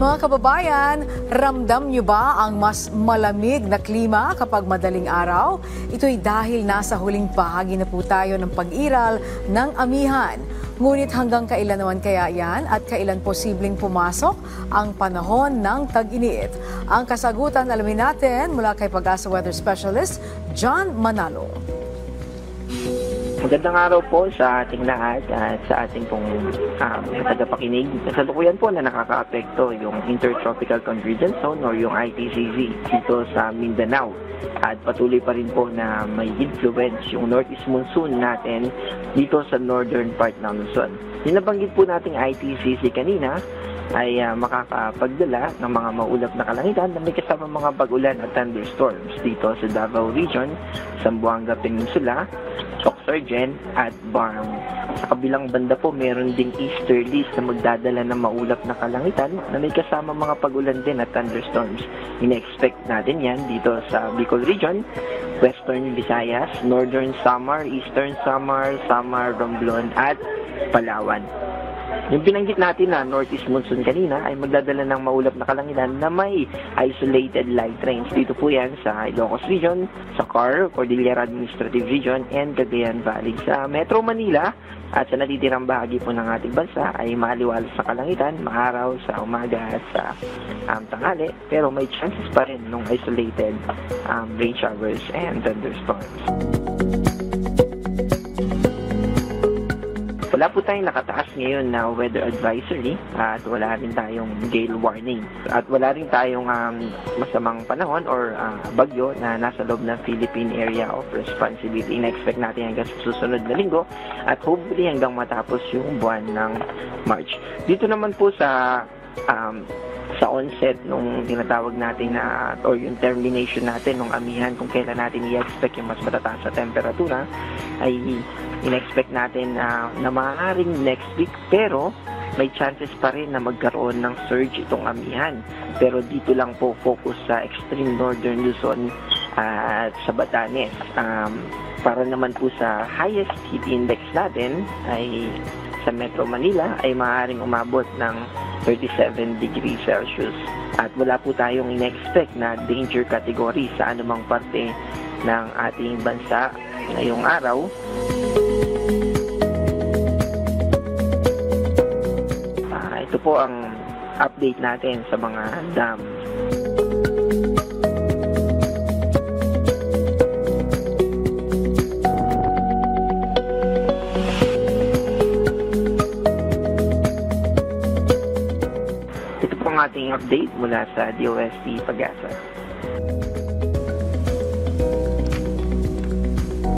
Mga kababayan, ramdam niyo ba ang mas malamig na klima kapag madaling araw? Ito'y dahil nasa huling bahagi na po tayo ng pag-iral ng amihan. Ngunit hanggang kailan naman kaya yan at kailan posibleng pumasok ang panahon ng tag-init? Ang kasagutan alamin natin mula kay Pag-asa Weather Specialist John Manalo. Magandang araw po sa ating lahat at sa ating pong tagapakinig. Kasalukuyan po na nakaka-apekto yung Intertropical Convergence Zone or yung ITCZ dito sa Mindanao. At patuloy pa rin po na may influence yung northeast monsoon natin dito sa northern part ng Luzon. Yung nabanggit po nating ITCZ kanina ay makakapagdala ng mga maulap na kalangitan na may kasama mga pag-ulan at thunderstorms dito sa Davao Region, Zamboanga Peninsula, Sorgen at Barm. Sa kabilang banda po, meron ding easterlies na magdadala ng maulap na kalangitan na may kasama mga pag-ulan din at thunderstorms. Ina-expect natin yan dito sa Bicol Region, Western Visayas, Northern Samar, Eastern Samar, Samar, Romblon at Palawan. Yung binanggit natin na northeast monsoon kanina ay magdadala ng maulap na kalangitan na may isolated light rains. Dito po yan sa Ilocos Region, sa CAR, Cordillera Administrative Region, and Cagayan Valley. Sa Metro Manila at sa natitirang bahagi po ng ating bansa ay maliwalas sa kalangitan, maaraw sa umaga at sa tanghali. Pero may chances pa rin ng isolated rain showers and thunderstorms. Wala po tayong nakataas ngayon na weather advisory at wala rin tayong gale warning. At wala rin tayong masamang panahon or bagyo na nasa loob ng Philippine Area of Responsibility. Na-expect natin hanggang sa susunod na linggo at hopefully hanggang matapos yung buwan ng March. Dito naman po sa onset nung tinatawag natin na or yung termination natin nung amihan kung kailan natin i-expect yung mas matataas sa temperatura ay in-expect natin na maaaring next week pero may chances pa rin na magkaroon ng surge itong amihan. Pero dito lang po focus sa extreme northern Luzon at sa Batanes. Para naman po sa highest heat index natin ay sa Metro Manila ay maaaring umabot ng 37 degrees Celsius. At wala po tayong in-expect na danger category sa anumang parte ng ating bansa ngayong araw. Ito po ang update natin sa mga dam. Ito po ang ating update mula sa DOST Pag-asa.